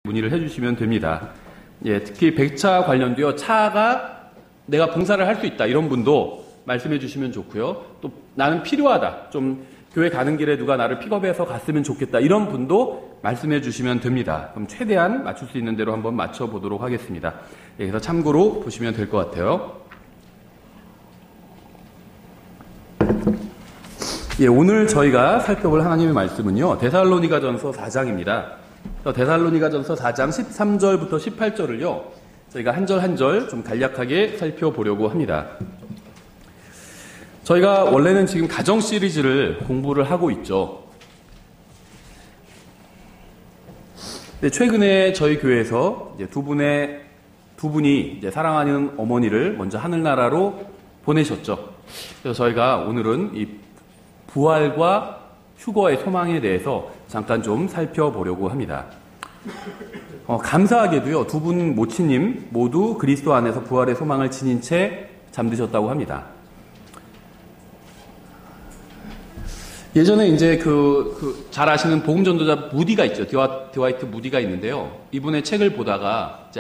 문의를 해주시면 됩니다. 예, 특히 백차 관련되어 차가 내가 봉사를 할 수 있다 이런 분도 말씀해 주시면 좋고요. 또 나는 필요하다. 좀 교회 가는 길에 누가 나를 픽업해서 갔으면 좋겠다. 이런 분도 말씀해 주시면 됩니다. 그럼 최대한 맞출 수 있는 대로 한번 맞춰보도록 하겠습니다. 예, 그래서 참고로 보시면 될 것 같아요. 예, 오늘 저희가 살펴볼 하나님의 말씀은요, 데살로니가전서 4장입니다. 데살로니가전서 4장 13절부터 18절을요, 저희가 한 절 한 절 좀 간략하게 살펴보려고 합니다. 저희가 원래는 지금 가정 시리즈를 공부를 하고 있죠. 근데 최근에 저희 교회에서 이제 두 분이 이제 사랑하는 어머니를 먼저 하늘나라로 보내셨죠. 그래서 저희가 오늘은 이 부활과 휴거의 소망에 대해서 잠깐 좀 살펴보려고 합니다. 감사하게도요, 두 분 모친님 모두 그리스도 안에서 부활의 소망을 지닌 채 잠드셨다고 합니다. 예전에 이제 잘 아시는 복음전도자 무디가 있죠. 드와이트 무디가 있는데요. 이분의 책을 보다가,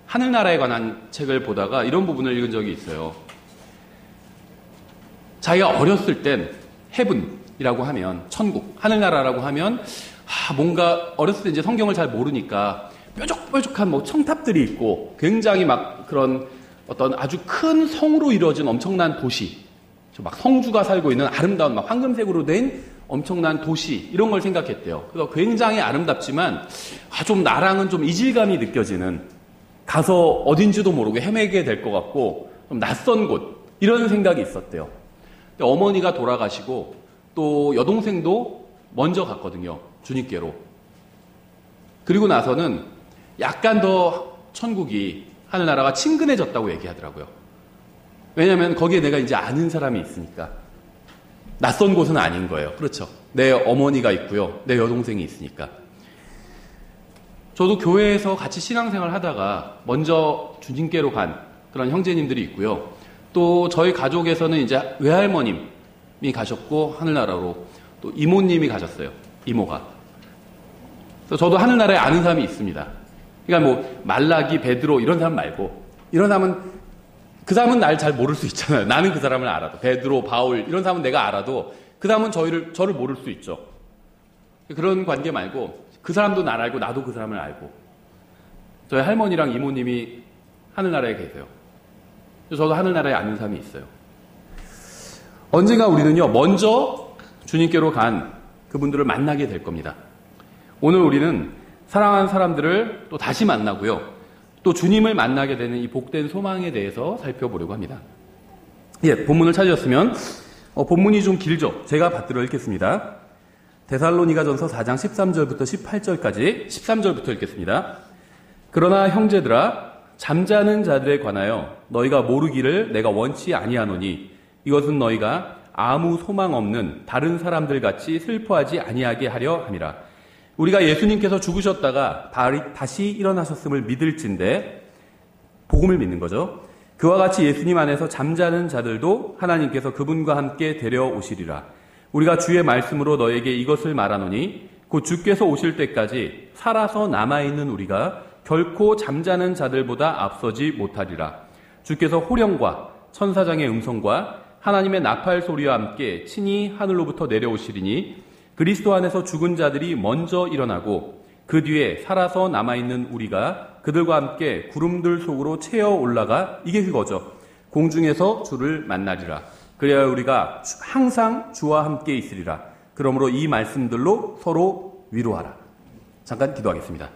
하늘나라에 관한 책을 보다가 이런 부분을 읽은 적이 있어요. 자기가 어렸을 땐 헤븐이라고 하면, 천국, 하늘나라라고 하면, 뭔가 어렸을 때 이제 성경을 잘 모르니까 뾰족뾰족한 청탑들이 있고 굉장히 막 그런 어떤 아주 큰 성으로 이루어진 엄청난 도시, 막 성주가 살고 있는 아름다운 막 황금색으로 된 엄청난 도시, 이런 걸 생각했대요. 그래서 굉장히 아름답지만 좀 나랑은 좀 이질감이 느껴지는, 가서 어딘지도 모르고 헤매게 될 것 같고 좀 낯선 곳, 이런 생각이 있었대요. 근데 어머니가 돌아가시고 또 여동생도 먼저 갔거든요. 주님께로. 그리고 나서는 약간 더 천국이, 하늘나라가 친근해졌다고 얘기하더라고요. 왜냐하면 거기에 내가 이제 아는 사람이 있으니까. 낯선 곳은 아닌 거예요. 그렇죠. 내 어머니가 있고요. 내 여동생이 있으니까. 저도 교회에서 같이 신앙생활 하다가 먼저 주님께로 간 그런 형제님들이 있고요. 또 저희 가족에서는 이제 외할머님이 가셨고 하늘나라로, 또 이모님이 가셨어요. 이모가. 그래서 저도 하늘나라에 아는 사람이 있습니다. 그러니까 말라기, 베드로 이런 사람 말고, 이런 사람은 그 사람은 날 잘 모를 수 있잖아요. 나는 그 사람을 알아도. 베드로, 바울 이런 사람은 내가 알아도 그 사람은 저를 모를 수 있죠. 그런 관계 말고 그 사람도 나를 알고 나도 그 사람을 알고. 저희 할머니랑 이모님이 하늘나라에 계세요. 저도 하늘나라에 아는 사람이 있어요. 언젠가 우리는요, 먼저 주님께로 간 그분들을 만나게 될 겁니다. 오늘 우리는 사랑하는 사람들을 또 다시 만나고요, 또 주님을 만나게 되는 이 복된 소망에 대해서 살펴보려고 합니다. 예, 본문을 찾으셨으면 본문이 좀 길죠. 제가 받들어 읽겠습니다. 데살로니가전서 4장 13절부터 18절까지 13절부터 읽겠습니다. 그러나 형제들아, 잠자는 자들에 관하여 너희가 모르기를 내가 원치 아니하노니 이것은 너희가 아무 소망 없는 다른 사람들 같이 슬퍼하지 아니하게 하려 함이라. 우리가 예수님께서 죽으셨다가 다시 일어나셨음을 믿을진대, 복음을 믿는 거죠. 그와 같이 예수님 안에서 잠자는 자들도 하나님께서 그분과 함께 데려오시리라. 우리가 주의 말씀으로 너에게 이것을 말하노니 곧 주께서 오실 때까지 살아서 남아있는 우리가 결코 잠자는 자들보다 앞서지 못하리라. 주께서 호령과 천사장의 음성과 하나님의 나팔 소리와 함께 친히 하늘로부터 내려오시리니 그리스도 안에서 죽은 자들이 먼저 일어나고 그 뒤에 살아서 남아있는 우리가 그들과 함께 구름들 속으로 채어 올라가, 이게 그거죠, 공중에서 주를 만나리라. 그래야 우리가 항상 주와 함께 있으리라. 그러므로 이 말씀들로 서로 위로하라. 잠깐 기도하겠습니다.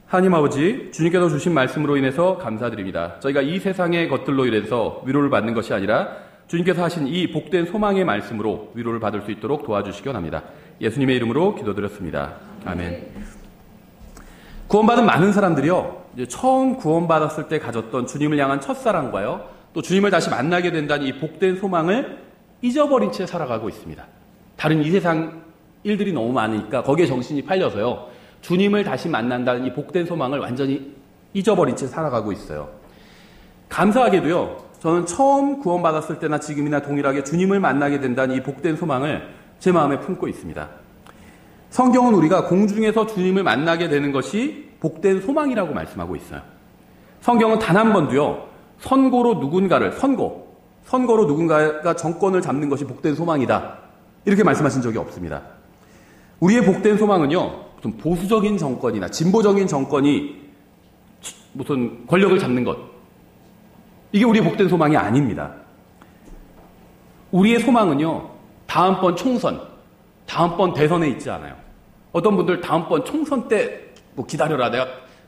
하나님 아버지, 주님께서 주신 말씀으로 인해서 감사드립니다. 저희가 이 세상의 것들로 인해서 위로를 받는 것이 아니라 주님께서 하신 이 복된 소망의 말씀으로 위로를 받을 수 있도록 도와주시기 원합니다. 예수님의 이름으로 기도드렸습니다. 아멘. 구원받은 많은 사람들이요, 이제 처음 구원받았을 때 가졌던 주님을 향한 첫사랑과요, 또 주님을 다시 만나게 된다는 이 복된 소망을 잊어버린 채 살아가고 있습니다. 다른 이 세상 일들이 너무 많으니까 거기에 정신이 팔려서요, 주님을 다시 만난다는 이 복된 소망을 완전히 잊어버린 채 살아가고 있어요. 감사하게도요, 저는 처음 구원받았을 때나 지금이나 동일하게 주님을 만나게 된다는 이 복된 소망을 제 마음에 품고 있습니다. 성경은 우리가 공중에서 주님을 만나게 되는 것이 복된 소망이라고 말씀하고 있어요. 성경은 단 한 번도요, 선거로 누군가가 정권을 잡는 것이 복된 소망이다, 이렇게 말씀하신 적이 없습니다. 우리의 복된 소망은요, 무슨 보수적인 정권이나 진보적인 정권이 무슨 권력을 잡는 것, 이게 우리의 복된 소망이 아닙니다. 우리의 소망은요, 다음번 총선, 다음번 대선에 있지 않아요. 어떤 분들 다음번 총선 때 뭐 기다려라, 내가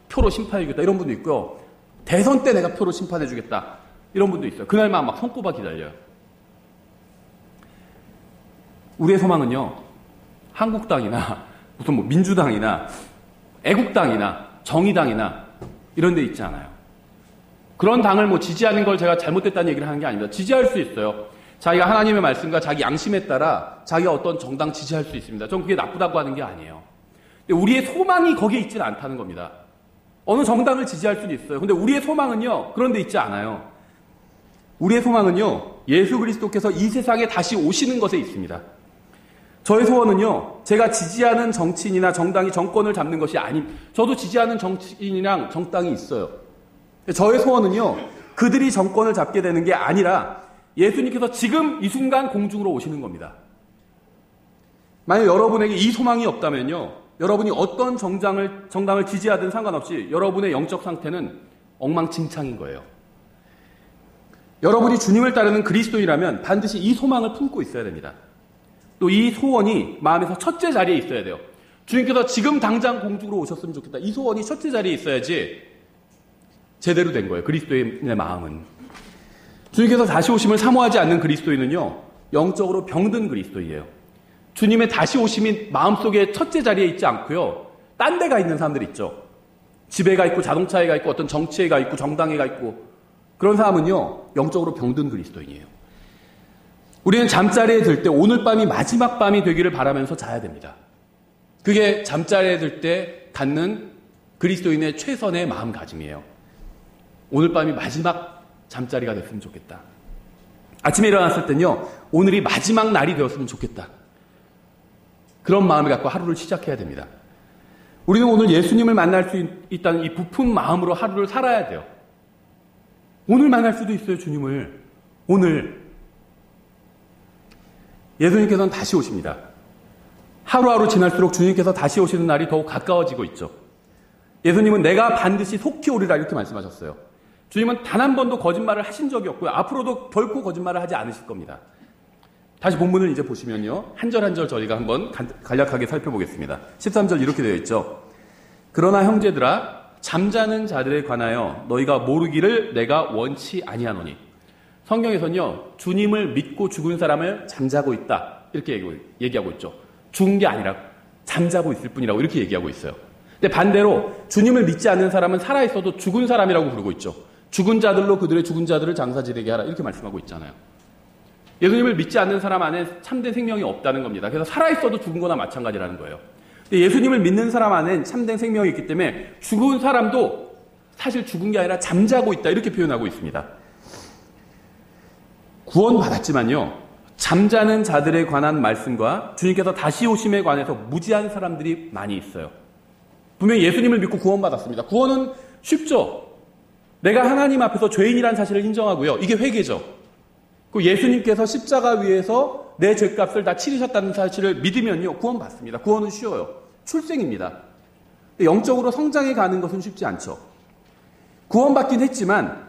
표로 심판해주겠다, 이런 분도 있고요. 대선 때 내가 표로 심판해주겠다, 이런 분도 있어요. 그날만 막 손꼽아 기다려요. 우리의 소망은요, 한국당이나 무슨 뭐 민주당이나 애국당이나 정의당이나 이런 데 있지 않아요. 그런 당을 뭐 지지하는 걸 제가 잘못됐다는 얘기를 하는 게 아닙니다. 지지할 수 있어요. 자기가 하나님의 말씀과 자기 양심에 따라 자기가 어떤 정당 지지할 수 있습니다. 전 그게 나쁘다고 하는 게 아니에요. 근데 우리의 소망이 거기에 있지는 않다는 겁니다. 어느 정당을 지지할 수는 있어요. 근데 우리의 소망은요, 그런 데 있지 않아요. 우리의 소망은요, 예수 그리스도께서 이 세상에 다시 오시는 것에 있습니다. 저의 소원은요, 제가 지지하는 정치인이나 정당이 정권을 잡는 것이 저도 지지하는 정치인이랑 정당이 있어요. 저의 소원은요, 그들이 정권을 잡게 되는 게 아니라 예수님께서 지금 이 순간 공중으로 오시는 겁니다. 만약 여러분에게 이 소망이 없다면요, 여러분이 어떤 정당을 지지하든 상관없이 여러분의 영적 상태는 엉망진창인 거예요. 여러분이 주님을 따르는 그리스도인이라면 반드시 이 소망을 품고 있어야 됩니다. 또 이 소원이 마음에서 첫째 자리에 있어야 돼요. 주님께서 지금 당장 공중으로 오셨으면 좋겠다. 이 소원이 첫째 자리에 있어야지 제대로 된 거예요. 그리스도인의 마음은. 주님께서 다시 오심을 사모하지 않는 그리스도인은요, 영적으로 병든 그리스도이에요. 주님의 다시 오심이 마음속에 첫째 자리에 있지 않고요, 딴 데가 있는 사람들 있죠. 집에 가 있고 자동차에 가 있고 어떤 정치에 가 있고 정당에 가 있고, 그런 사람은요, 영적으로 병든 그리스도인이에요. 우리는 잠자리에 들 때 오늘 밤이 마지막 밤이 되기를 바라면서 자야 됩니다. 그게 잠자리에 들 때 갖는 그리스도인의 최선의 마음가짐이에요. 오늘 밤이 마지막 잠자리가 됐으면 좋겠다. 아침에 일어났을 땐요, 오늘이 마지막 날이 되었으면 좋겠다. 그런 마음을 갖고 하루를 시작해야 됩니다. 우리는 오늘 예수님을 만날 수 있다는 이 부푼 마음으로 하루를 살아야 돼요. 오늘 만날 수도 있어요, 주님을. 오늘. 예수님께서는 다시 오십니다. 하루하루 지날수록 주님께서 다시 오시는 날이 더욱 가까워지고 있죠. 예수님은 내가 반드시 속히 오리라, 이렇게 말씀하셨어요. 주님은 단 한 번도 거짓말을 하신 적이 없고요. 앞으로도 결코 거짓말을 하지 않으실 겁니다. 다시 본문을 이제 보시면요, 한 절 한 절 저희가 한번 간략하게 살펴보겠습니다. 13절 이렇게 되어 있죠. 그러나 형제들아, 잠자는 자들에 관하여 너희가 모르기를 내가 원치 아니하노니. 성경에서는요, 주님을 믿고 죽은 사람을 잠자고 있다, 이렇게 얘기하고 있죠. 죽은 게 아니라 잠자고 있을 뿐이라고 이렇게 얘기하고 있어요. 근데 반대로 주님을 믿지 않는 사람은 살아있어도 죽은 사람이라고 부르고 있죠. 죽은 자들로 그들의 죽은 자들을 장사 지내게 하라, 이렇게 말씀하고 있잖아요. 예수님을 믿지 않는 사람 안에 참된 생명이 없다는 겁니다. 그래서 살아있어도 죽은 거나 마찬가지라는 거예요. 근데 예수님을 믿는 사람 안에 참된 생명이 있기 때문에 죽은 사람도 사실 죽은 게 아니라 잠자고 있다, 이렇게 표현하고 있습니다. 구원받았지만요, 잠자는 자들에 관한 말씀과 주님께서 다시 오심에 관해서 무지한 사람들이 많이 있어요. 분명히 예수님을 믿고 구원받았습니다. 구원은 쉽죠. 내가 하나님 앞에서 죄인이라는 사실을 인정하고요, 이게 회개죠. 그 예수님께서 십자가 위에서 내 죄값을 다 치르셨다는 사실을 믿으면요, 구원받습니다. 구원은 쉬워요. 출생입니다. 영적으로 성장해 가는 것은 쉽지 않죠. 구원받긴 했지만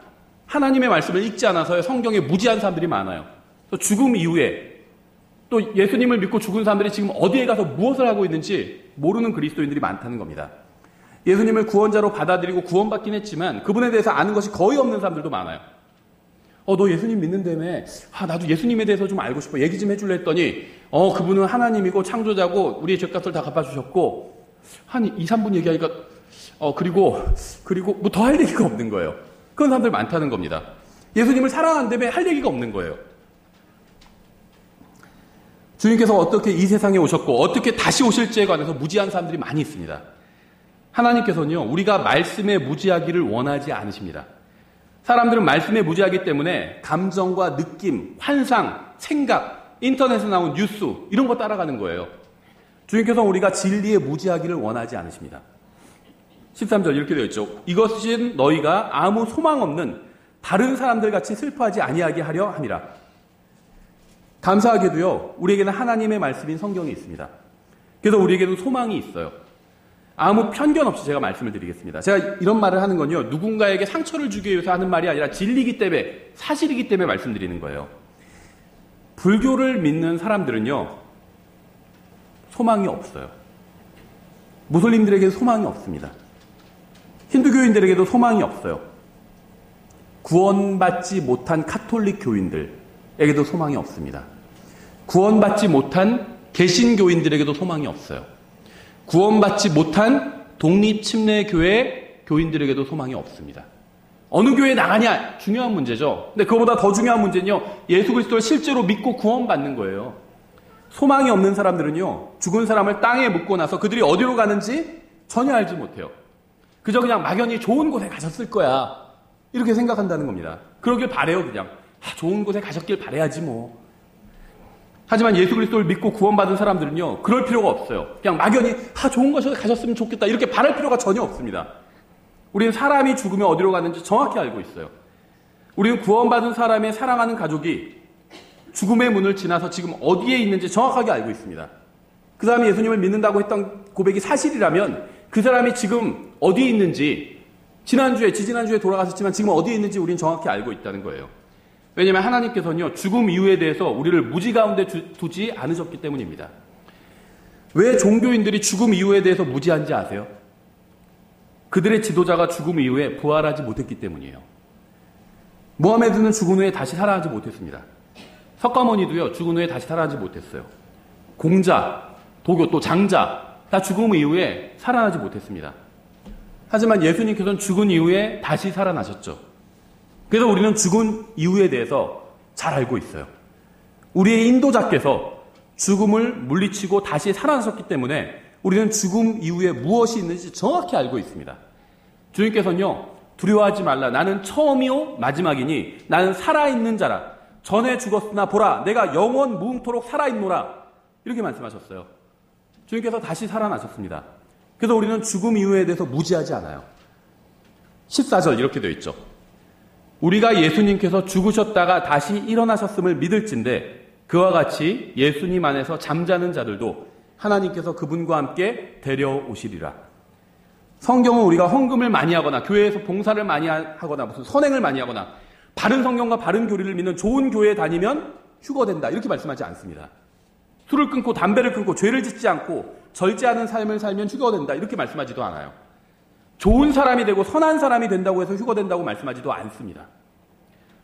하나님의 말씀을 읽지 않아서 성경에 무지한 사람들이 많아요. 또 죽음 이후에 또 예수님을 믿고 죽은 사람들이 지금 어디에 가서 무엇을 하고 있는지 모르는 그리스도인들이 많다는 겁니다. 예수님을 구원자로 받아들이고 구원받긴 했지만 그분에 대해서 아는 것이 거의 없는 사람들도 많아요. 너 예수님 믿는다며? 나도 예수님에 대해서 좀 알고 싶어. 얘기 좀 해줄래 했더니, 그분은 하나님이고 창조자고 우리의 죄값을 다 갚아주셨고, 한 2, 3분 얘기하니까, 그리고 뭐 더 할 얘기가 없는 거예요. 그런 사람들 많다는 겁니다. 예수님을 사랑한다며 할 얘기가 없는 거예요. 주님께서 어떻게 이 세상에 오셨고, 어떻게 다시 오실지에 관해서 무지한 사람들이 많이 있습니다. 하나님께서는요, 우리가 말씀에 무지하기를 원하지 않으십니다. 사람들은 말씀에 무지하기 때문에 감정과 느낌, 환상, 생각, 인터넷에 나온 뉴스, 이런 거 따라가는 거예요. 주님께서 우리가 진리에 무지하기를 원하지 않으십니다. 13절 이렇게 되어 있죠. 이것은 너희가 아무 소망 없는 다른 사람들 같이 슬퍼하지 아니하게 하려 함이라. 감사하게도요, 우리에게는 하나님의 말씀인 성경이 있습니다. 그래서 우리에게도 소망이 있어요. 아무 편견 없이 제가 말씀을 드리겠습니다. 제가 이런 말을 하는 건요, 누군가에게 상처를 주기 위해서 하는 말이 아니라 진리이기 때문에, 사실이기 때문에 말씀드리는 거예요. 불교를 믿는 사람들은요, 소망이 없어요. 무슬림들에게 소망이 없습니다. 힌두교인들에게도 소망이 없어요. 구원받지 못한 카톨릭 교인들에게도 소망이 없습니다. 구원받지 못한 개신교인들에게도 소망이 없어요. 구원받지 못한 독립침례교회 교인들에게도 소망이 없습니다. 어느 교회에 나가냐 중요한 문제죠. 근데 그거보다 더 중요한 문제는요, 예수 그리스도를 실제로 믿고 구원받는 거예요. 소망이 없는 사람들은요, 죽은 사람을 땅에 묻고 나서 그들이 어디로 가는지 전혀 알지 못해요. 그저 그냥 막연히 좋은 곳에 가셨을 거야, 이렇게 생각한다는 겁니다. 그러길 바래요. 그냥 좋은 곳에 가셨길 바래야지 뭐. 하지만 예수 그리스도를 믿고 구원받은 사람들은요, 그럴 필요가 없어요. 그냥 막연히 좋은 곳에 가셨으면 좋겠다, 이렇게 바랄 필요가 전혀 없습니다. 우리는 사람이 죽으면 어디로 가는지 정확히 알고 있어요. 우리는 구원받은 사람의 사랑하는 가족이 죽음의 문을 지나서 지금 어디에 있는지 정확하게 알고 있습니다. 그 사람이 예수님을 믿는다고 했던 고백이 사실이라면 그 사람이 지금 어디에 있는지, 지지난주에 돌아가셨지만 지금 어디에 있는지 우리는 정확히 알고 있다는 거예요. 왜냐하면 하나님께서는요, 죽음 이후에 대해서 우리를 무지 가운데 두지 않으셨기 때문입니다. 왜 종교인들이 죽음 이후에 대해서 무지한지 아세요? 그들의 지도자가 죽음 이후에 부활하지 못했기 때문이에요. 모하메드는 죽은 후에 다시 살아나지 못했습니다. 석가모니도요, 죽은 후에 다시 살아나지 못했어요. 공자, 도교, 또 장자, 다 죽음 이후에 살아나지 못했습니다. 하지만 예수님께서는 죽은 이후에 다시 살아나셨죠. 그래서 우리는 죽은 이후에 대해서 잘 알고 있어요. 우리의 인도자께서 죽음을 물리치고 다시 살아나셨기 때문에 우리는 죽음 이후에 무엇이 있는지 정확히 알고 있습니다. 주님께서는요, 두려워하지 말라. 나는 처음이요 마지막이니 나는 살아있는 자라. 전에 죽었으나 보라, 내가 영원 무흥토록 살아있노라. 이렇게 말씀하셨어요. 주님께서 다시 살아나셨습니다. 그래서 우리는 죽음 이후에 대해서 무지하지 않아요. 14절 이렇게 되어 있죠. 우리가 예수님께서 죽으셨다가 다시 일어나셨음을 믿을진데 그와 같이 예수님 안에서 잠자는 자들도 하나님께서 그분과 함께 데려오시리라. 성경은 우리가 헌금을 많이 하거나 교회에서 봉사를 많이 하거나 무슨 선행을 많이 하거나 바른 성경과 바른 교리를 믿는 좋은 교회에 다니면 휴거된다, 이렇게 말씀하지 않습니다. 술을 끊고 담배를 끊고 죄를 짓지 않고 절제하는 삶을 살면 휴거된다, 이렇게 말씀하지도 않아요. 좋은 사람이 되고 선한 사람이 된다고 해서 휴거된다고 말씀하지도 않습니다.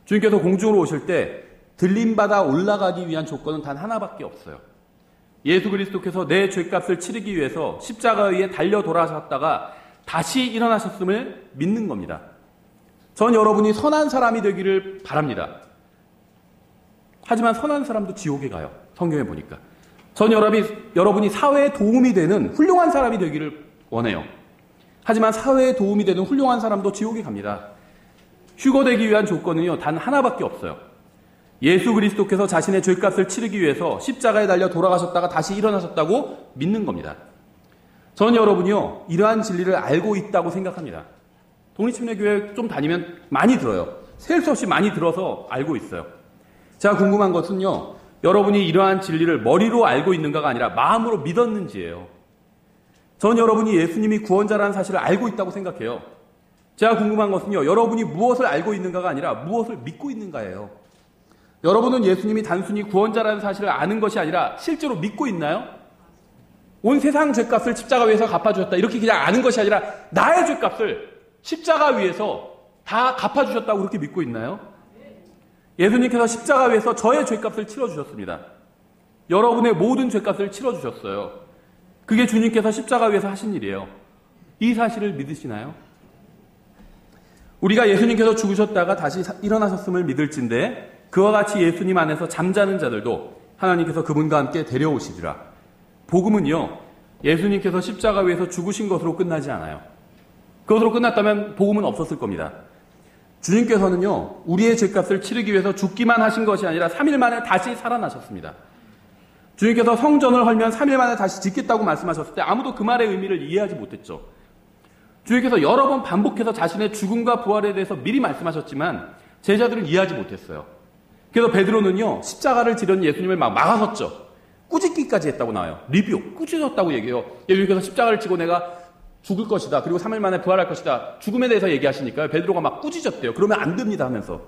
주님께서 공중으로 오실 때 들림받아 올라가기 위한 조건은 단 하나밖에 없어요. 예수 그리스도께서 내 죄값을 치르기 위해서 십자가 위에 달려 돌아가셨다가 다시 일어나셨음을 믿는 겁니다. 전 여러분이 선한 사람이 되기를 바랍니다. 하지만 선한 사람도 지옥에 가요. 성경에 보니까. 전 여러분이 사회에 도움이 되는 훌륭한 사람이 되기를 원해요. 하지만 사회에 도움이 되는 훌륭한 사람도 지옥에 갑니다. 휴거되기 위한 조건은요, 단 하나밖에 없어요. 예수 그리스도께서 자신의 죄값을 치르기 위해서 십자가에 달려 돌아가셨다가 다시 일어나셨다고 믿는 겁니다. 전 여러분이요, 이러한 진리를 알고 있다고 생각합니다. 독립침례교회 좀 다니면 많이 들어요. 셀 수 없이 많이 들어서 알고 있어요. 제가 궁금한 것은요, 여러분이 이러한 진리를 머리로 알고 있는가가 아니라 마음으로 믿었는지예요. 전 여러분이 예수님이 구원자라는 사실을 알고 있다고 생각해요. 제가 궁금한 것은요, 여러분이 무엇을 알고 있는가가 아니라 무엇을 믿고 있는가예요. 여러분은 예수님이 단순히 구원자라는 사실을 아는 것이 아니라 실제로 믿고 있나요? 온 세상 죄값을 십자가 위에서 갚아주셨다, 이렇게 그냥 아는 것이 아니라 나의 죄값을 십자가 위에서 다 갚아주셨다고 그렇게 믿고 있나요? 예수님께서 십자가 위에서 저의 죄값을 치러주셨습니다. 여러분의 모든 죄값을 치러주셨어요. 그게 주님께서 십자가 위에서 하신 일이에요. 이 사실을 믿으시나요? 우리가 예수님께서 죽으셨다가 다시 일어나셨음을 믿을진데 그와 같이 예수님 안에서 잠자는 자들도 하나님께서 그분과 함께 데려오시리라. 복음은요, 예수님께서 십자가 위에서 죽으신 것으로 끝나지 않아요. 그것으로 끝났다면 복음은 없었을 겁니다. 주님께서는요, 우리의 죄값을 치르기 위해서 죽기만 하신 것이 아니라 3일 만에 다시 살아나셨습니다. 주님께서 성전을 헐면 3일 만에 다시 짓겠다고 말씀하셨을 때 아무도 그 말의 의미를 이해하지 못했죠. 주님께서 여러 번 반복해서 자신의 죽음과 부활에 대해서 미리 말씀하셨지만 제자들은 이해하지 못했어요. 그래서 베드로는요, 십자가를 지른 예수님을 막 막아섰죠. 꾸짖기까지 했다고 나와요. 리뷰, 꾸짖었다고 얘기해요. 예수님께서 십자가를 지고 내가 죽을 것이다. 그리고 3일 만에 부활할 것이다. 죽음에 대해서 얘기하시니까요. 베드로가 막 꾸짖었대요. 그러면 안 됩니다 하면서.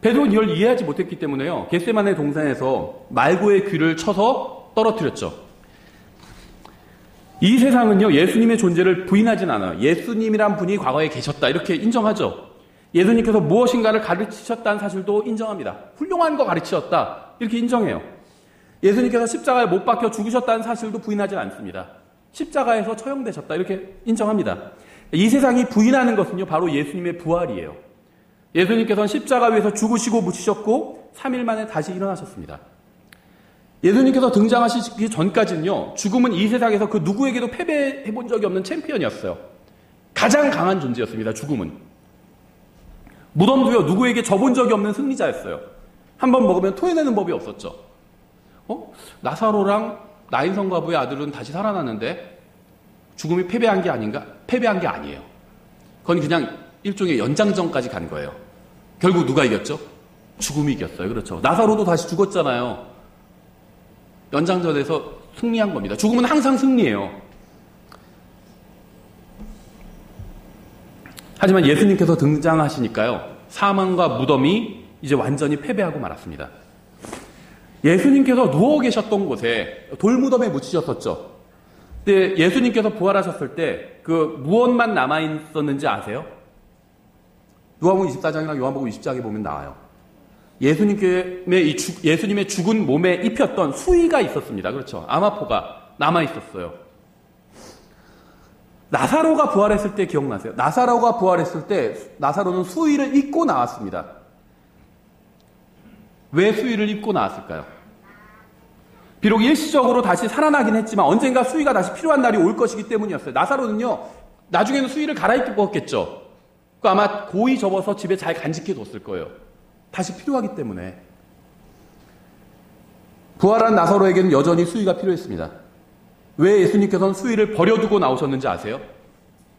베드로는 이걸 이해하지 못했기 때문에요. 겟세마네 동산에서 말고의 귀를 쳐서 떨어뜨렸죠. 이 세상은요, 예수님의 존재를 부인하진 않아요. 예수님이란 분이 과거에 계셨다. 이렇게 인정하죠. 예수님께서 무엇인가를 가르치셨다는 사실도 인정합니다. 훌륭한 거 가르치셨다. 이렇게 인정해요. 예수님께서 십자가에 못 박혀 죽으셨다는 사실도 부인하지 않습니다. 십자가에서 처형되셨다. 이렇게 인정합니다. 이 세상이 부인하는 것은요, 바로 예수님의 부활이에요. 예수님께서는 십자가 위에서 죽으시고 묻히셨고 3일 만에 다시 일어나셨습니다. 예수님께서 등장하시기 전까지는요, 죽음은 이 세상에서 그 누구에게도 패배해 본 적이 없는 챔피언이었어요. 가장 강한 존재였습니다. 죽음은. 무덤도요, 누구에게 져본 적이 없는 승리자였어요. 한번 먹으면 토해내는 법이 없었죠. 나사로랑 나인성 과부의 아들은 다시 살아났는데 죽음이 패배한 게 아닌가? 패배한 게 아니에요. 그건 그냥 일종의 연장전까지 간 거예요. 결국 누가 이겼죠? 죽음이 이겼어요. 그렇죠. 나사로도 다시 죽었잖아요. 연장전에서 승리한 겁니다. 죽음은 항상 승리해요. 하지만 예수님께서 등장하시니까요, 사망과 무덤이 이제 완전히 패배하고 말았습니다. 예수님께서 누워 계셨던 곳에 돌무덤에 묻히셨었죠. 근데 예수님께서 부활하셨을 때 그 무엇만 남아있었는지 아세요? 누가복음 24장이나 요한복음 20장에 보면 나와요. 예수님의 죽은 몸에 입혔던 수의가 있었습니다. 그렇죠. 아마포가 남아있었어요. 나사로가 부활했을 때 기억나세요? 나사로가 부활했을 때 나사로는 수의를 입고 나왔습니다. 왜 수의를 입고 나왔을까요? 비록 일시적으로 다시 살아나긴 했지만 언젠가 수의가 다시 필요한 날이 올 것이기 때문이었어요. 나사로는요, 나중에는 수의를 갈아입었겠죠. 아마 고이 접어서 집에 잘 간직해 뒀을 거예요. 다시 필요하기 때문에. 부활한 나사로에게는 여전히 수의가 필요했습니다. 왜 예수님께서는 수의를 버려두고 나오셨는지 아세요?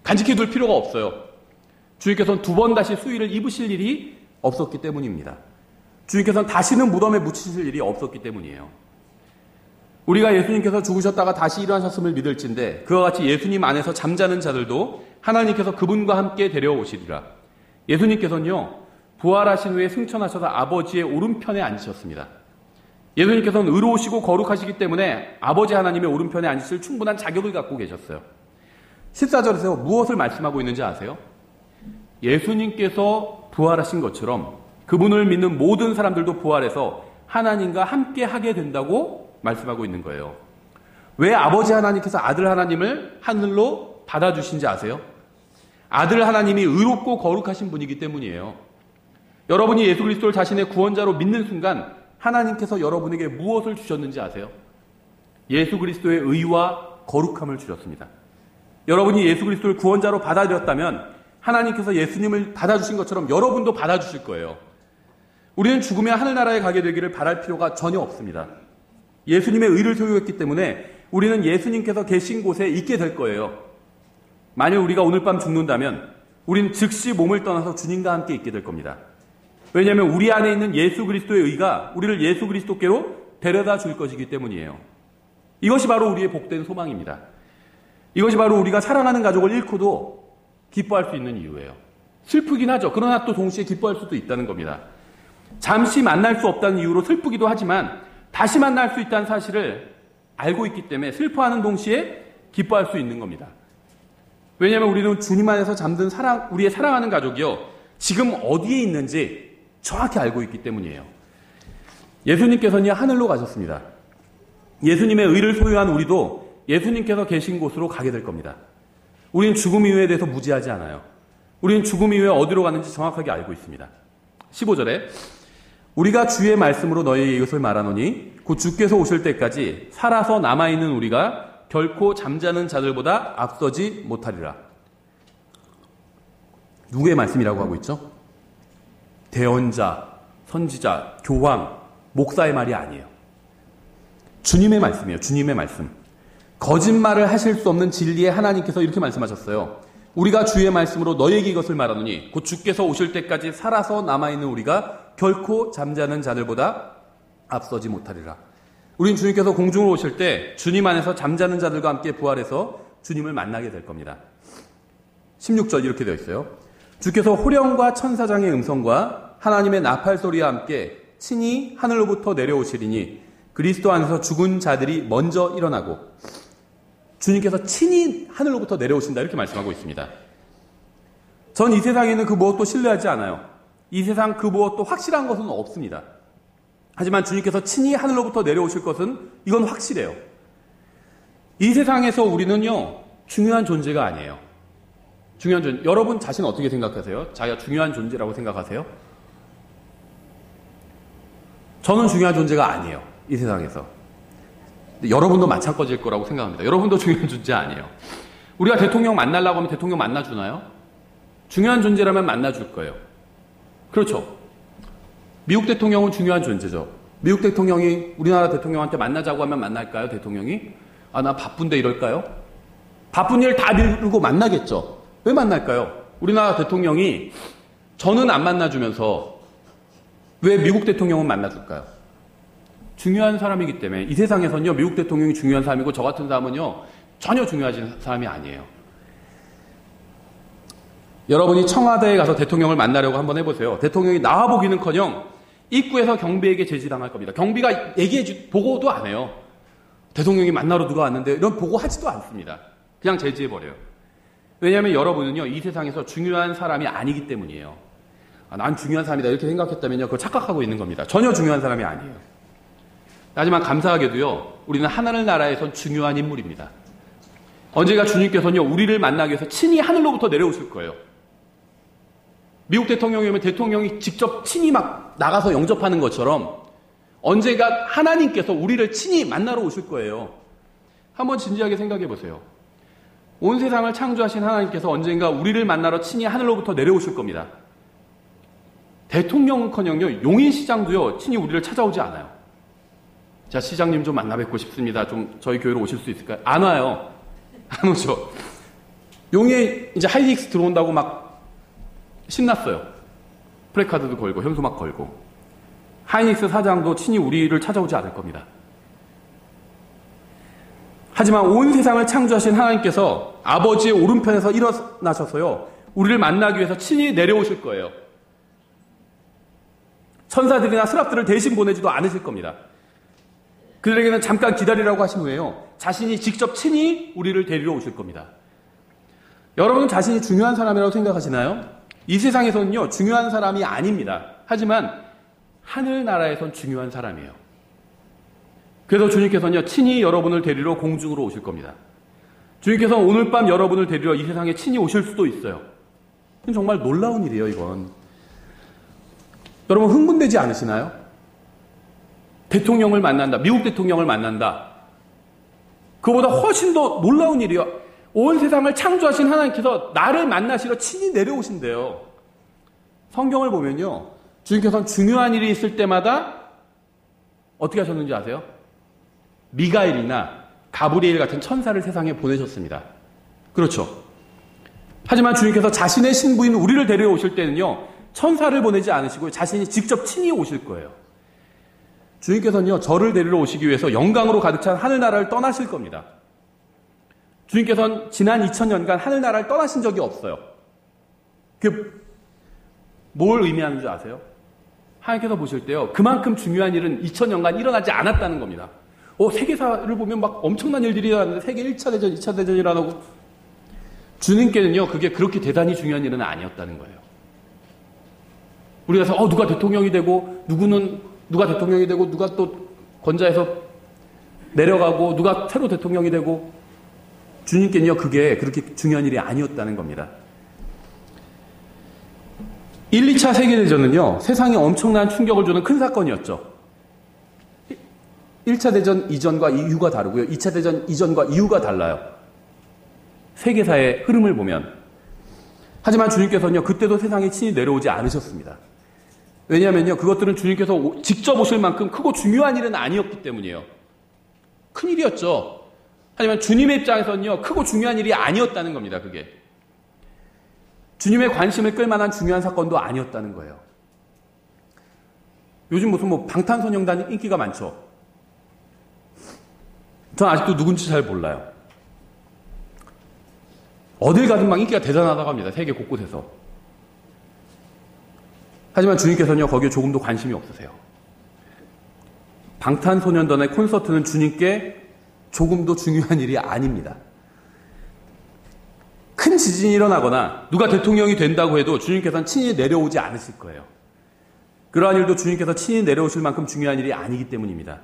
간직해 둘 필요가 없어요. 주님께서는 2번 다시 수의를 입으실 일이 없었기 때문입니다. 주님께서는 다시는 무덤에 묻히실 일이 없었기 때문이에요. 우리가 예수님께서 죽으셨다가 다시 일어나셨음을 믿을진데 그와 같이 예수님 안에서 잠자는 자들도 하나님께서 그분과 함께 데려오시리라. 예수님께서는요, 부활하신 후에 승천하셔서 아버지의 오른편에 앉으셨습니다. 예수님께서는 의로우시고 거룩하시기 때문에 아버지 하나님의 오른편에 앉으실 충분한 자격을 갖고 계셨어요. 14절에서 무엇을 말씀하고 있는지 아세요? 예수님께서 부활하신 것처럼 그분을 믿는 모든 사람들도 부활해서 하나님과 함께 하게 된다고 말씀하고 있는 거예요. 왜 아버지 하나님께서 아들 하나님을 하늘로 받아주신지 아세요? 아들 하나님이 의롭고 거룩하신 분이기 때문이에요. 여러분이 예수 그리스도를 자신의 구원자로 믿는 순간 하나님께서 여러분에게 무엇을 주셨는지 아세요? 예수 그리스도의 의와 거룩함을 주셨습니다. 여러분이 예수 그리스도를 구원자로 받아들였다면 하나님께서 예수님을 받아주신 것처럼 여러분도 받아주실 거예요. 우리는 죽으면 하늘나라에 가게 되기를 바랄 필요가 전혀 없습니다. 예수님의 의를 소유했기 때문에 우리는 예수님께서 계신 곳에 있게 될 거예요. 만일 우리가 오늘 밤 죽는다면 우리는 즉시 몸을 떠나서 주님과 함께 있게 될 겁니다. 왜냐하면 우리 안에 있는 예수 그리스도의 의가 우리를 예수 그리스도께로 데려다 줄 것이기 때문이에요. 이것이 바로 우리의 복된 소망입니다. 이것이 바로 우리가 사랑하는 가족을 잃고도 기뻐할 수 있는 이유예요. 슬프긴 하죠. 그러나 또 동시에 기뻐할 수도 있다는 겁니다. 잠시 만날 수 없다는 이유로 슬프기도 하지만 다시 만날 수 있다는 사실을 알고 있기 때문에 슬퍼하는 동시에 기뻐할 수 있는 겁니다. 왜냐하면 우리는 주님 안에서 잠든 우리의 사랑하는 가족이요, 지금 어디에 있는지 정확히 알고 있기 때문이에요. 예수님께서는 하늘로 가셨습니다. 예수님의 의를 소유한 우리도 예수님께서 계신 곳으로 가게 될 겁니다. 우리는 죽음 이후에 대해서 무지하지 않아요. 우리는 죽음 이후에 어디로 가는지 정확하게 알고 있습니다. 15절에 우리가 주의 말씀으로 너희에게 이것을 말하노니 곧 주께서 오실 때까지 살아서 남아있는 우리가 결코 잠자는 자들보다 앞서지 못하리라. 누구의 말씀이라고 하고 있죠? 대언자, 선지자, 교황, 목사의 말이 아니에요. 주님의 말씀이에요. 주님의 말씀. 거짓말을 하실 수 없는 진리의 하나님께서 이렇게 말씀하셨어요. 우리가 주의 말씀으로 너에게 이것을 말하노니 곧 주께서 오실 때까지 살아서 남아있는 우리가 결코 잠자는 자들보다 앞서지 못하리라. 우린 주님께서 공중으로 오실 때 주님 안에서 잠자는 자들과 함께 부활해서 주님을 만나게 될 겁니다. 16절 이렇게 되어 있어요. 주께서 호령과 천사장의 음성과 하나님의 나팔 소리와 함께 친히 하늘로부터 내려오시리니 그리스도 안에서 죽은 자들이 먼저 일어나고, 주님께서 친히 하늘로부터 내려오신다 이렇게 말씀하고 있습니다. 전 이 세상에는 그 무엇도 신뢰하지 않아요. 이 세상 그 무엇도 확실한 것은 없습니다. 하지만 주님께서 친히 하늘로부터 내려오실 것은 이건 확실해요. 이 세상에서 우리는요 중요한 존재가 아니에요. 중요한 존재. 여러분 자신 어떻게 생각하세요? 자기가 중요한 존재라고 생각하세요? 저는 중요한 존재가 아니에요. 이 세상에서. 여러분도 마찬가지일 거라고 생각합니다. 여러분도 중요한 존재 아니에요. 우리가 대통령 만나려고 하면 대통령 만나주나요? 중요한 존재라면 만나줄 거예요. 그렇죠. 미국 대통령은 중요한 존재죠. 미국 대통령이 우리나라 대통령한테 만나자고 하면 만날까요? 대통령이? 아, 나 바쁜데 이럴까요? 바쁜 일 다 미루고 만나겠죠. 왜 만날까요? 우리나라 대통령이 저는 안 만나주면서 왜 미국 대통령은 만나줄까요? 중요한 사람이기 때문에. 이 세상에서는요 미국 대통령이 중요한 사람이고 저 같은 사람은요 전혀 중요하지 사람이 아니에요. 여러분이 청와대에 가서 대통령을 만나려고 한번 해보세요. 대통령이 나와보기는커녕 입구에서 경비에게 제지당할 겁니다. 경비가 보고도 안 해요. 대통령이 만나러 누가 왔는데 이런 보고하지도 않습니다. 그냥 제지해버려요. 왜냐하면 여러분은요 이 세상에서 중요한 사람이 아니기 때문이에요. 아, 난 중요한 사람이다 이렇게 생각했다면요 그걸 착각하고 있는 겁니다. 전혀 중요한 사람이 아니에요. 하지만 감사하게도요 우리는 하나님 나라에선 중요한 인물입니다. 언젠가 주님께서는요 우리를 만나기 위해서 친히 하늘로부터 내려오실 거예요. 미국 대통령이 오면 대통령이 직접 친히 막 나가서 영접하는 것처럼 언젠가 하나님께서 우리를 친히 만나러 오실 거예요. 한번 진지하게 생각해 보세요. 온 세상을 창조하신 하나님께서 언젠가 우리를 만나러 친히 하늘로부터 내려오실 겁니다. 대통령은커녕요 용인시장도요 친히 우리를 찾아오지 않아요. 자, 시장님 좀 만나 뵙고 싶습니다. 좀 저희 교회로 오실 수 있을까요? 안 와요. 안 오죠. 용에 이제 하이닉스 들어온다고 막 신났어요. 프레카드도 걸고 현수막 걸고. 하이닉스 사장도 친히 우리를 찾아오지 않을 겁니다. 하지만 온 세상을 창조하신 하나님께서 아버지의 오른편에서 일어나셔서요 우리를 만나기 위해서 친히 내려오실 거예요. 천사들이나 스랍들을 대신 보내지도 않으실 겁니다. 그들에게는 잠깐 기다리라고 하신 후에요 자신이 직접 친히 우리를 데리러 오실 겁니다. 여러분은 자신이 중요한 사람이라고 생각하시나요? 이 세상에서는요 중요한 사람이 아닙니다. 하지만 하늘나라에선 중요한 사람이에요. 그래서 주님께서는요 친히 여러분을 데리러 공중으로 오실 겁니다. 주님께서는 오늘 밤 여러분을 데리러 이 세상에 친히 오실 수도 있어요. 이건 정말 놀라운 일이에요. 이건 여러분 흥분되지 않으시나요? 대통령을 만난다. 미국 대통령을 만난다. 그보다 훨씬 더 놀라운 일이요. 온 세상을 창조하신 하나님께서 나를 만나시러 친히 내려오신대요. 성경을 보면요. 주님께서는 중요한 일이 있을 때마다 어떻게 하셨는지 아세요? 미가엘이나 가브리엘 같은 천사를 세상에 보내셨습니다. 그렇죠. 하지만 주님께서 자신의 신부인 우리를 데리러 오실 때는요. 천사를 보내지 않으시고 자신이 직접 친히 오실 거예요. 주님께서는요, 저를 데리러 오시기 위해서 영광으로 가득 찬 하늘나라를 떠나실 겁니다. 주님께서는 지난 2000년간 하늘나라를 떠나신 적이 없어요. 그게 뭘 의미하는 줄 아세요? 하나님께서 보실 때요, 그만큼 중요한 일은 2000년간 일어나지 않았다는 겁니다. 세계사를 보면 막 엄청난 일들이 일어났는데 세계 1차 대전, 2차 대전이 일어나고 주님께는요, 그게 그렇게 대단히 중요한 일은 아니었다는 거예요. 우리가 그래서 누가 대통령이 되고 누가 대통령이 되고 누가 또 권좌에서 내려가고 누가 새로 대통령이 되고 주님께는요 그게 그렇게 중요한 일이 아니었다는 겁니다. 1, 2차 세계대전은요 세상에 엄청난 충격을 주는 큰 사건이었죠. 1차 대전 이전과 이후가 다르고요. 2차 대전 이전과 이후가 달라요. 세계사의 흐름을 보면. 하지만 주님께서는요 그때도 세상에 친히 내려오지 않으셨습니다. 왜냐하면요 그것들은 주님께서 직접 오실 만큼 크고 중요한 일은 아니었기 때문이에요. 큰일이었죠. 하지만 주님의 입장에서는요, 크고 중요한 일이 아니었다는 겁니다, 그게. 주님의 관심을 끌만한 중요한 사건도 아니었다는 거예요. 요즘 무슨 방탄소년단 인기가 많죠. 전 아직도 누군지 잘 몰라요. 어딜 가든 막 인기가 대단하다고 합니다. 세계 곳곳에서. 하지만 주님께서는요, 거기에 조금도 관심이 없으세요. 방탄소년단의 콘서트는 주님께 조금도 중요한 일이 아닙니다. 큰 지진이 일어나거나 누가 대통령이 된다고 해도 주님께서는 친히 내려오지 않으실 거예요. 그러한 일도 주님께서 친히 내려오실 만큼 중요한 일이 아니기 때문입니다.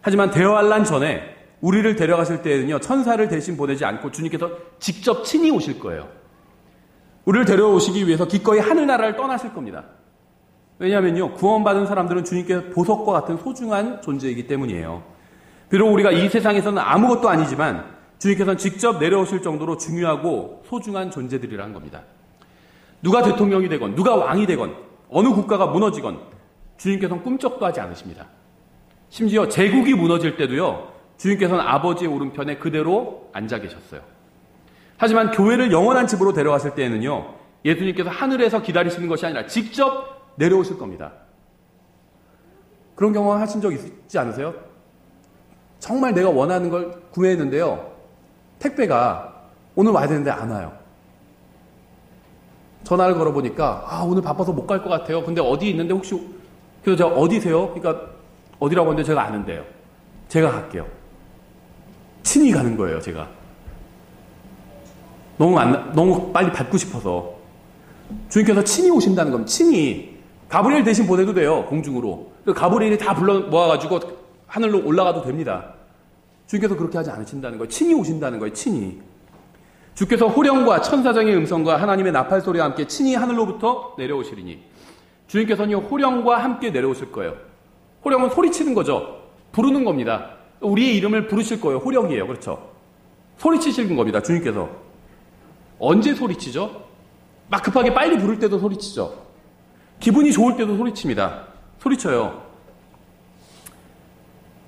하지만 대환란 전에 우리를 데려가실 때에는요, 천사를 대신 보내지 않고 주님께서 직접 친히 오실 거예요. 우리를 데려오시기 위해서 기꺼이 하늘나라를 떠나실 겁니다. 왜냐하면요, 구원받은 사람들은 주님께 보석과 같은 소중한 존재이기 때문이에요. 비록 우리가 이 세상에서는 아무것도 아니지만 주님께서는 직접 내려오실 정도로 중요하고 소중한 존재들이라는 겁니다. 누가 대통령이 되건 누가 왕이 되건 어느 국가가 무너지건 주님께서는 꿈쩍도 하지 않으십니다. 심지어 제국이 무너질 때도요, 주님께서는 아버지의 오른편에 그대로 앉아 계셨어요. 하지만 교회를 영원한 집으로 데려가실 때에는요, 예수님께서 하늘에서 기다리시는 것이 아니라 직접 내려오실 겁니다. 그런 경험 하신 적 있지 않으세요? 정말 내가 원하는 걸 구매했는데요, 택배가 오늘 와야 되는데 안 와요. 전화를 걸어보니까 오늘 바빠서 못 갈 것 같아요. 근데 어디 있는데 혹시, 그래서 제가 어디세요? 그러니까 어디라고 하는데 제가 아는데요. 제가 갈게요. 친히 가는 거예요, 제가. 너무 빨리 받고 싶어서. 주님께서 친히 오신다는 겁니다. 친히. 가브리엘 대신 보내도 돼요, 공중으로. 가브리엘이 다 불러 모아가지고 하늘로 올라가도 됩니다. 주님께서 그렇게 하지 않으신다는 거예요. 친히 오신다는 거예요, 친히. 주께서 호령과 천사장의 음성과 하나님의 나팔 소리와 함께 친히 하늘로부터 내려오시리니. 주님께서는 호령과 함께 내려오실 거예요. 호령은 소리치는 거죠. 부르는 겁니다. 우리의 이름을 부르실 거예요. 호령이에요. 그렇죠? 소리치시는 겁니다. 주님께서. 언제 소리치죠? 막 급하게 빨리 부를 때도 소리치죠. 기분이 좋을 때도 소리칩니다. 소리쳐요.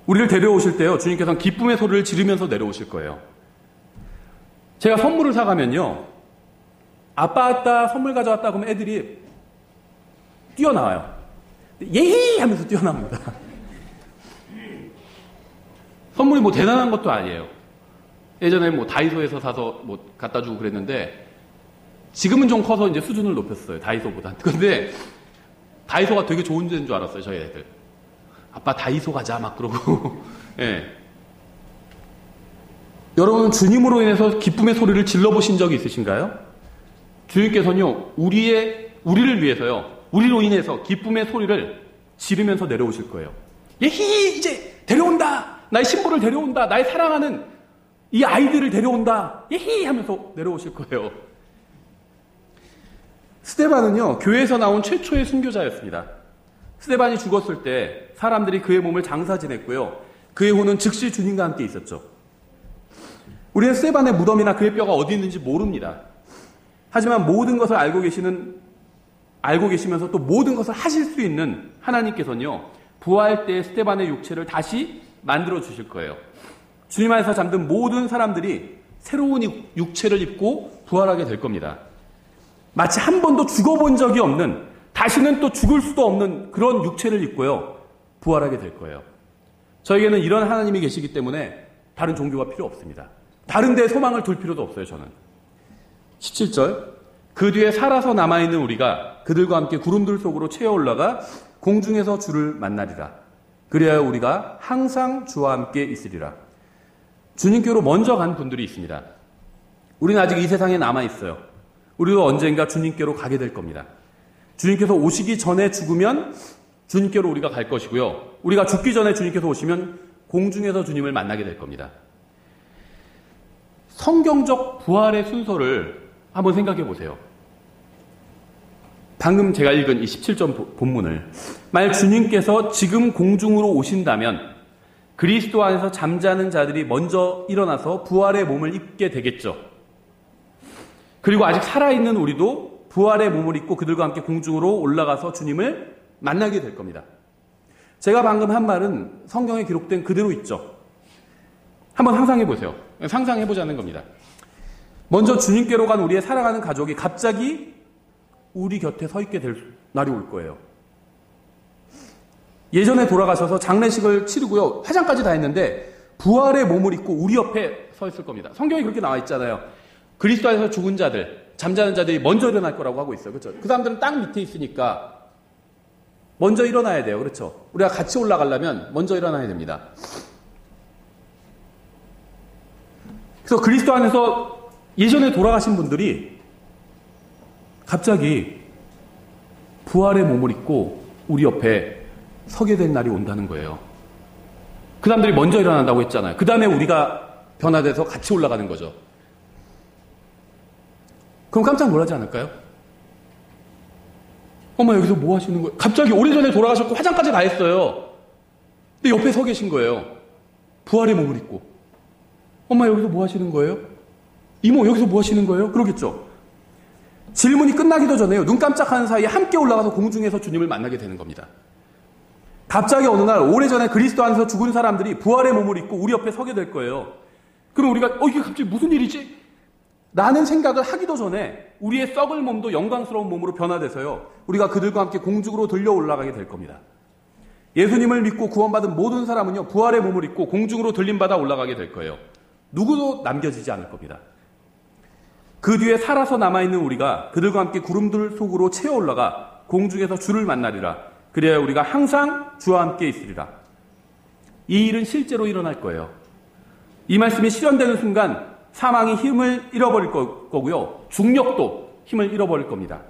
우리를 데려오실 때요, 주님께서는 기쁨의 소리를 지르면서 내려오실 거예요. 제가 선물을 사가면요, 아빠 왔다, 선물 가져왔다 그러면 애들이 뛰어나와요. 예히! 하면서 뛰어납니다. 선물이 대단한 것도 아니에요. 예전에 다이소에서 사서 갖다 주고 그랬는데, 지금은 좀 커서 이제 수준을 높였어요. 다이소보다. 근데 다이소가 되게 좋은 데인 줄 알았어요, 저희 애들. 아빠 다이소 가자, 막 그러고. 예. 여러분, 주님으로 인해서 기쁨의 소리를 질러보신 적이 있으신가요? 주님께서는요, 우리를 위해서요, 우리로 인해서 기쁨의 소리를 지르면서 내려오실 거예요. 예히! 이제 데려온다! 나의 신부를 데려온다! 나의 사랑하는 이 아이들을 데려온다! 예히! 하면서 내려오실 거예요. 스데반은요, 교회에서 나온 최초의 순교자였습니다. 스데반이 죽었을 때 사람들이 그의 몸을 장사 지냈고요, 그의 혼은 즉시 주님과 함께 있었죠. 우리는 스데반의 무덤이나 그의 뼈가 어디 있는지 모릅니다. 하지만 모든 것을 알고 계시면서 또 모든 것을 하실 수 있는 하나님께서는요, 부활 때 스데반의 육체를 다시 만들어 주실 거예요. 주님 안에서 잠든 모든 사람들이 새로운 육체를 입고 부활하게 될 겁니다. 마치 한 번도 죽어본 적이 없는, 다시는 또 죽을 수도 없는 그런 육체를 입고요, 부활하게 될 거예요. 저에게는 이런 하나님이 계시기 때문에 다른 종교가 필요 없습니다. 다른 데에 소망을 둘 필요도 없어요, 저는. 17절, 그 뒤에 살아서 남아있는 우리가 그들과 함께 구름들 속으로 채어 올라가 공중에서 주를 만나리라. 그리하여 우리가 항상 주와 함께 있으리라. 주님께로 먼저 간 분들이 있습니다. 우리는 아직 이 세상에 남아있어요. 우리도 언젠가 주님께로 가게 될 겁니다. 주님께서 오시기 전에 죽으면 주님께로 우리가 갈 것이고요, 우리가 죽기 전에 주님께서 오시면 공중에서 주님을 만나게 될 겁니다. 성경적 부활의 순서를 한번 생각해 보세요. 방금 제가 읽은 이 17절 본문을, 만약 주님께서 지금 공중으로 오신다면 그리스도 안에서 잠자는 자들이 먼저 일어나서 부활의 몸을 입게 되겠죠. 그리고 아직 살아있는 우리도 부활의 몸을 입고 그들과 함께 공중으로 올라가서 주님을 만나게 될 겁니다. 제가 방금 한 말은 성경에 기록된 그대로 있죠. 한번 상상해 보세요. 상상해 보자는 겁니다. 먼저 주님께로 간 우리의 사랑하는 가족이 갑자기 우리 곁에 서 있게 될 날이 올 거예요. 예전에 돌아가셔서 장례식을 치르고요. 화장까지 다 했는데 부활의 몸을 입고 우리 옆에 서 있을 겁니다. 성경에 그렇게 나와 있잖아요. 그리스도 안에서 죽은 자들, 잠자는 자들이 먼저 일어날 거라고 하고 있어요. 그렇죠? 그 사람들은 땅 밑에 있으니까 먼저 일어나야 돼요. 그렇죠? 우리가 같이 올라가려면 먼저 일어나야 됩니다. 그래서 그리스도 안에서 예전에 돌아가신 분들이 갑자기 부활의 몸을 입고 우리 옆에 서게 될 날이 온다는 거예요. 그 사람들이 먼저 일어난다고 했잖아요. 그 다음에 우리가 변화돼서 같이 올라가는 거죠. 그럼 깜짝 놀라지 않을까요? 어머, 여기서 뭐 하시는 거예요? 갑자기 오래전에 돌아가셨고 화장까지 다 했어요. 근데 옆에 서 계신 거예요. 부활의 몸을 입고. 엄마, 여기서 뭐 하시는 거예요? 이모, 여기서 뭐 하시는 거예요? 그러겠죠. 질문이 끝나기도 전에요. 눈 깜짝하는 사이에 함께 올라가서 공중에서 주님을 만나게 되는 겁니다. 갑자기 어느 날 오래전에 그리스도 안에서 죽은 사람들이 부활의 몸을 입고 우리 옆에 서게 될 거예요. 그럼 우리가 이게 갑자기 무슨 일이지? 라는 생각을 하기도 전에 우리의 썩을 몸도 영광스러운 몸으로 변화돼서요. 우리가 그들과 함께 공중으로 들려 올라가게 될 겁니다. 예수님을 믿고 구원받은 모든 사람은요. 부활의 몸을 입고 공중으로 들림받아 올라가게 될 거예요. 누구도 남겨지지 않을 겁니다. 그 뒤에 살아서 남아있는 우리가 그들과 함께 구름들 속으로 채어 올라가 공중에서 주를 만나리라. 그래야 우리가 항상 주와 함께 있으리라. 이 일은 실제로 일어날 거예요. 이 말씀이 실현되는 순간 사망이 힘을 잃어버릴 거고요. 중력도 힘을 잃어버릴 겁니다.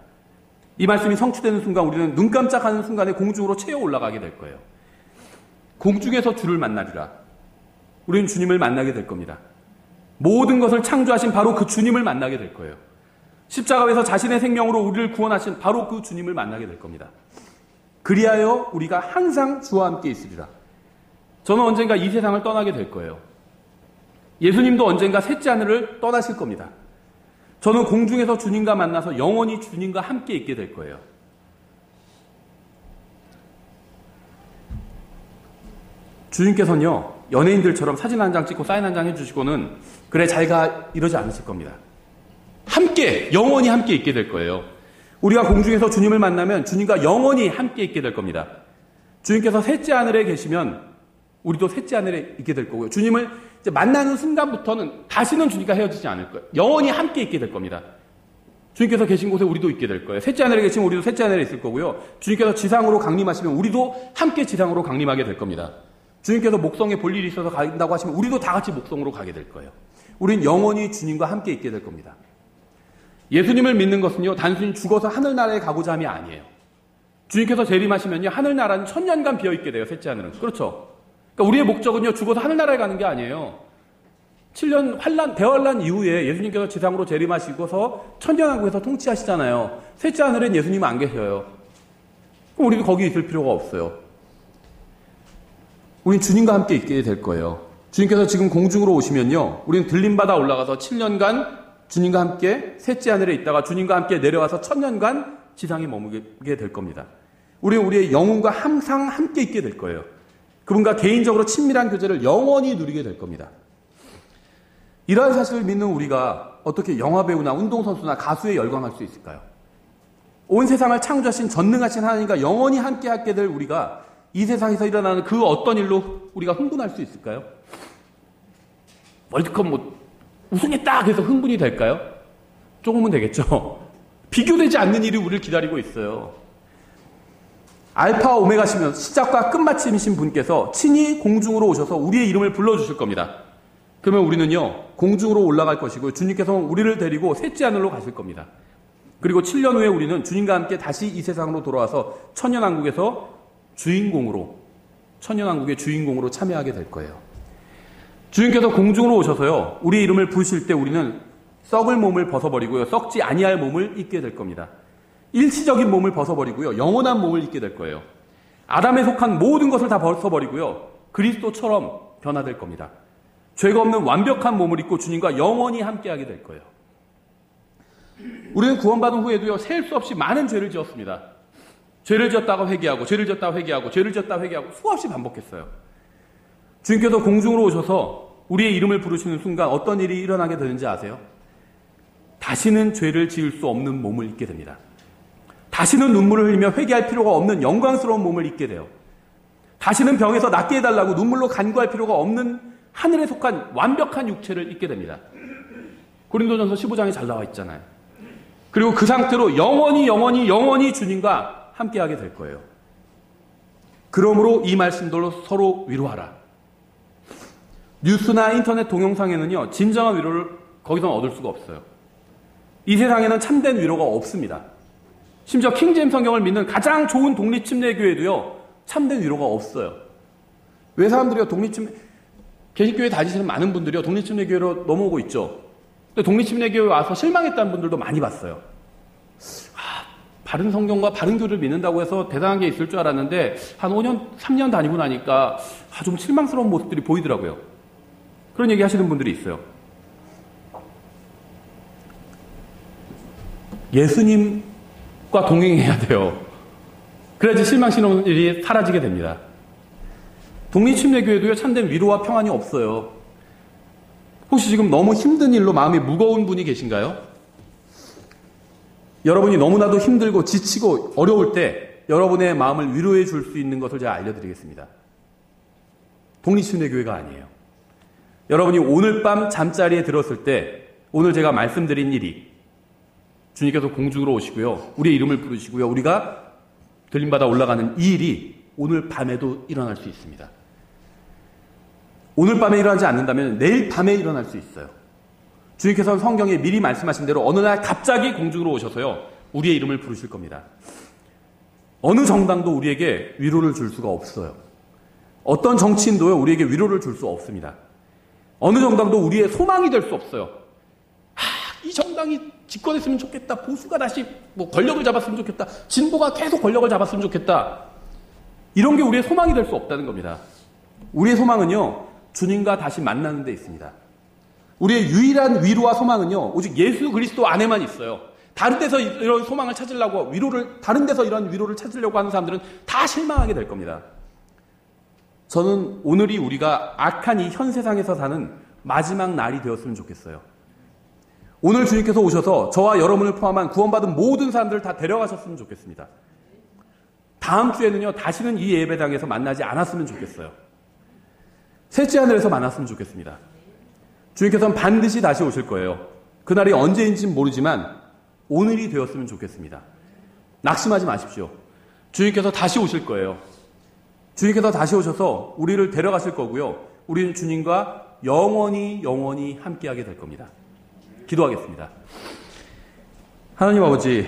이 말씀이 성취되는 순간 우리는 눈 깜짝하는 순간에 공중으로 채어 올라가게 될 거예요. 공중에서 주를 만나리라. 우리는 주님을 만나게 될 겁니다. 모든 것을 창조하신 바로 그 주님을 만나게 될 거예요. 십자가에서 자신의 생명으로 우리를 구원하신 바로 그 주님을 만나게 될 겁니다. 그리하여 우리가 항상 주와 함께 있으리라. 저는 언젠가 이 세상을 떠나게 될 거예요. 예수님도 언젠가 셋째 하늘을 떠나실 겁니다. 저는 공중에서 주님과 만나서 영원히 주님과 함께 있게 될 거예요. 주님께서는요, 연예인들처럼 사진 한 장 찍고 사인 한 장 해주시고는 그래 잘 가 이러지 않으실 겁니다. 함께 영원히 함께 있게 될 거예요. 우리가 공중에서 주님을 만나면 주님과 영원히 함께 있게 될 겁니다. 주님께서 셋째 하늘에 계시면 우리도 셋째 하늘에 있게 될 거고요. 주님을 이제 만나는 순간부터는 다시는 주님과 헤어지지 않을 거예요. 영원히 함께 있게 될 겁니다. 주님께서 계신 곳에 우리도 있게 될 거예요. 셋째 하늘에 계시면 우리도 셋째 하늘에 있을 거고요. 주님께서 지상으로 강림하시면 우리도 함께 지상으로 강림하게 될 겁니다. 주님께서 목성에 볼 일이 있어서 간다고 하시면 우리도 다 같이 목성으로 가게 될 거예요. 우린 영원히 주님과 함께 있게 될 겁니다. 예수님을 믿는 것은요, 단순히 죽어서 하늘나라에 가고자 함이 아니에요. 주님께서 재림하시면요, 하늘나라는 천년간 비어있게 돼요, 셋째 하늘은. 그렇죠? 그러니까 우리의 목적은요, 죽어서 하늘나라에 가는 게 아니에요. 7년 대환란 이후에 예수님께서 지상으로 재림하시고서 천년왕국에서 통치하시잖아요. 셋째 하늘엔 예수님은 안 계셔요. 그럼 우리도 거기 있을 필요가 없어요. 우린 주님과 함께 있게 될 거예요. 주님께서 지금 공중으로 오시면요, 우리는 들림받아 올라가서 7년간 주님과 함께 셋째 하늘에 있다가 주님과 함께 내려와서 천년간 지상에 머무게 될 겁니다. 우리는 우리의 영혼과 항상 함께 있게 될 거예요. 그분과 개인적으로 친밀한 교제를 영원히 누리게 될 겁니다. 이러한 사실을 믿는 우리가 어떻게 영화배우나 운동선수나 가수에 열광할 수 있을까요? 온 세상을 창조하신 전능하신 하나님과 영원히 함께하게 될 우리가 이 세상에서 일어나는 그 어떤 일로 우리가 흥분할 수 있을까요? 월드컵 우승했다 그래서 흥분이 될까요? 조금은 되겠죠. 비교되지 않는 일이 우리를 기다리고 있어요. 알파 오메가시면 시작과 끝마침이신 분께서 친히 공중으로 오셔서 우리의 이름을 불러주실 겁니다. 그러면 우리는요, 공중으로 올라갈 것이고 주님께서 우리를 데리고 셋째 하늘로 가실 겁니다. 그리고 7년 후에 우리는 주님과 함께 다시 이 세상으로 돌아와서 천년왕국에서 천년왕국의 주인공으로 참여하게 될 거예요. 주님께서 공중으로 오셔서요, 우리의 이름을 부르실 때 우리는 썩을 몸을 벗어버리고요, 썩지 아니할 몸을 입게 될 겁니다. 일시적인 몸을 벗어버리고요, 영원한 몸을 입게 될 거예요. 아담에 속한 모든 것을 다 벗어버리고요, 그리스도처럼 변화될 겁니다. 죄가 없는 완벽한 몸을 입고 주님과 영원히 함께하게 될 거예요. 우리는 구원받은 후에도요, 셀 수 없이 많은 죄를 지었습니다. 죄를 지었다가 회개하고, 죄를 지었다가 회개하고, 죄를 지었다가 회개하고 수없이 반복했어요. 주님께서 공중으로 오셔서 우리의 이름을 부르시는 순간 어떤 일이 일어나게 되는지 아세요? 다시는 죄를 지을 수 없는 몸을 입게 됩니다. 다시는 눈물을 흘리며 회개할 필요가 없는 영광스러운 몸을 입게 돼요. 다시는 병에서 낫게 해달라고 눈물로 간구할 필요가 없는 하늘에 속한 완벽한 육체를 입게 됩니다. 고린도전서 15장에 잘 나와 있잖아요. 그리고 그 상태로 영원히 주님과 함께하게 될 거예요. 그러므로 이 말씀들로 서로 위로하라. 뉴스나 인터넷 동영상에는요, 진정한 위로를 거기서 얻을 수가 없어요. 이 세상에는 참된 위로가 없습니다. 심지어 킹제임스 성경을 믿는 가장 좋은 독립침례교회도요, 참된 위로가 없어요. 왜 사람들이요, 개신교회 다니시는 많은 분들이요, 독립침례교회로 넘어오고 있죠. 근데 독립침례교회 와서 실망했다는 분들도 많이 봤어요. 바른 성경과 바른 교를 믿는다고 해서 대단한 게 있을 줄 알았는데, 한 5년, 3년 다니고 나니까 좀 실망스러운 모습들이 보이더라고요. 그런 얘기 하시는 분들이 있어요. 예수님과 동행해야 돼요. 그래야지 실망스러운 일이 사라지게 됩니다. 독립침례교회도요, 참된 위로와 평안이 없어요. 혹시 지금 너무 힘든 일로 마음이 무거운 분이 계신가요? 여러분이 너무나도 힘들고 지치고 어려울 때 여러분의 마음을 위로해 줄 수 있는 것을 제가 알려드리겠습니다. 독립침례교회가 아니에요. 여러분이 오늘 밤 잠자리에 들었을 때 오늘 제가 말씀드린 일이 주님께서 공중으로 오시고요. 우리의 이름을 부르시고요. 우리가 들림받아 올라가는 이 일이 오늘 밤에도 일어날 수 있습니다. 오늘 밤에 일어나지 않는다면 내일 밤에 일어날 수 있어요. 주님께서는 성경에 미리 말씀하신 대로 어느 날 갑자기 공중으로 오셔서요, 우리의 이름을 부르실 겁니다. 어느 정당도 우리에게 위로를 줄 수가 없어요. 어떤 정치인도요, 우리에게 위로를 줄 수 없습니다. 어느 정당도 우리의 소망이 될 수 없어요. 이 정당이 집권했으면 좋겠다. 보수가 다시 권력을 잡았으면 좋겠다. 진보가 계속 권력을 잡았으면 좋겠다. 이런 게 우리의 소망이 될 수 없다는 겁니다. 우리의 소망은요, 주님과 다시 만나는 데 있습니다. 우리의 유일한 위로와 소망은요, 오직 예수 그리스도 안에만 있어요. 다른 데서 이런 소망을 찾으려고 다른 데서 이런 위로를 찾으려고 하는 사람들은 다 실망하게 될 겁니다. 저는 오늘이 우리가 악한 이 현 세상에서 사는 마지막 날이 되었으면 좋겠어요. 오늘 주님께서 오셔서 저와 여러분을 포함한 구원받은 모든 사람들을 다 데려가셨으면 좋겠습니다. 다음 주에는요, 다시는 이 예배당에서 만나지 않았으면 좋겠어요. 셋째 하늘에서 만났으면 좋겠습니다. 주님께서는 반드시 다시 오실 거예요. 그날이 언제인지는 모르지만 오늘이 되었으면 좋겠습니다. 낙심하지 마십시오. 주님께서 다시 오실 거예요. 주님께서 다시 오셔서 우리를 데려가실 거고요. 우리는 주님과 영원히 함께하게 될 겁니다. 기도하겠습니다. 하나님 아버지,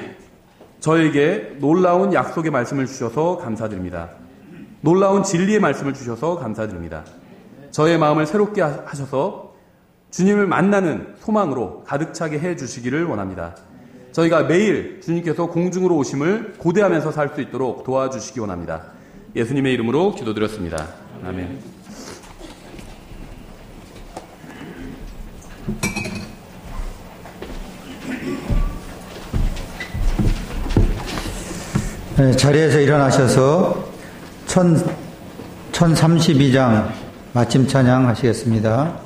저에게 놀라운 약속의 말씀을 주셔서 감사드립니다. 놀라운 진리의 말씀을 주셔서 감사드립니다. 저의 마음을 새롭게 하셔서 주님을 만나는 소망으로 가득 차게 해주시기를 원합니다. 저희가 매일 주님께서 공중으로 오심을 고대하면서 살 수 있도록 도와주시기 원합니다. 예수님의 이름으로 기도드렸습니다. 아멘. 네, 자리에서 일어나셔서 1032장 마침 찬양 하시겠습니다.